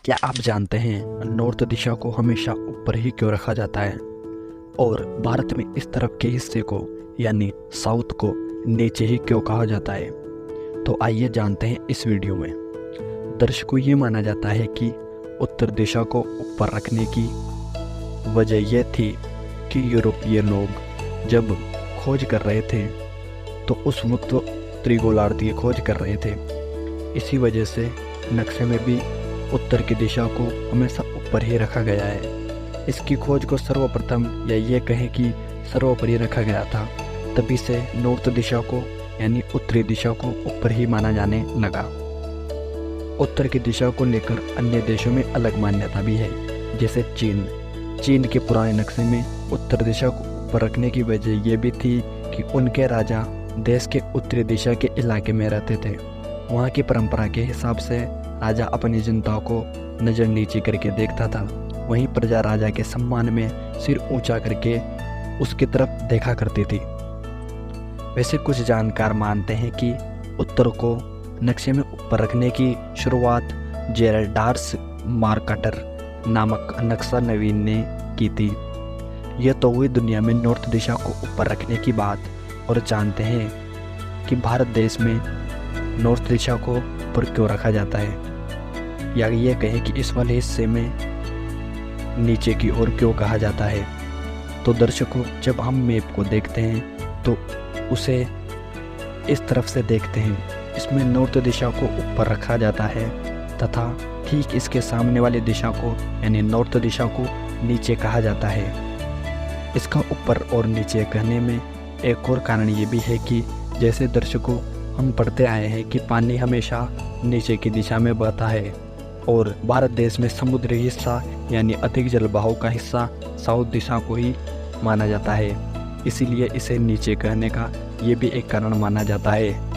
क्या आप जानते हैं नॉर्थ दिशा को हमेशा ऊपर ही क्यों रखा जाता है और भारत में इस तरफ के हिस्से को यानी साउथ को नीचे ही क्यों कहा जाता है? तो आइए जानते हैं इस वीडियो में। दर्शकों, ये माना जाता है कि उत्तर दिशा को ऊपर रखने की वजह यह थी कि यूरोपीय लोग जब खोज कर रहे थे तो उस वक्त त्रिगोलार्ध की खोज कर रहे थे। इसी वजह से नक्शे में भी उत्तर की दिशा को हमेशा ऊपर ही रखा गया है। इसकी खोज को सर्वप्रथम या ये कहें कि सर्वोपरि रखा गया था, तभी से नॉर्थ दिशा को यानी उत्तरी दिशा को ऊपर ही माना जाने लगा। उत्तर की दिशा को लेकर अन्य देशों में अलग मान्यता भी है, जैसे चीन के पुराने नक्शे में उत्तर दिशा को ऊपर रखने की वजह यह भी थी कि उनके राजा देश के उत्तरी दिशा के इलाके में रहते थे। वहाँ की परंपरा के हिसाब से राजा अपनी जनता को नज़र नीची करके देखता था, वहीं प्रजा राजा के सम्मान में सिर ऊंचा करके उसकी तरफ देखा करती थी। वैसे कुछ जानकार मानते हैं कि उत्तर को नक्शे में ऊपर रखने की शुरुआत जेराल्डास मार्काटर नामक नक्शा नवीन ने की थी। यह तो हुई दुनिया में नॉर्थ दिशा को ऊपर रखने की बात। और जानते हैं कि भारत देश में नॉर्थ दिशा को ऊपर क्यों रखा जाता है, या ये कहें कि इस वाले हिस्से में नीचे की ओर क्यों कहा जाता है। तो दर्शकों, जब हम मैप को देखते हैं तो उसे इस तरफ से देखते हैं, इसमें नॉर्थ दिशा को ऊपर रखा जाता है तथा ठीक इसके सामने वाली दिशा को यानी नॉर्थ दिशा को नीचे कहा जाता है। इसका ऊपर और नीचे कहने में एक और कारण ये भी है कि जैसे दर्शकों हम पढ़ते आए हैं कि पानी हमेशा नीचे की दिशा में बहता है और भारत देश में समुद्री हिस्सा यानी अधिक जलवायु का हिस्सा साउथ दिशा को ही माना जाता है, इसीलिए इसे नीचे कहने का ये भी एक कारण माना जाता है।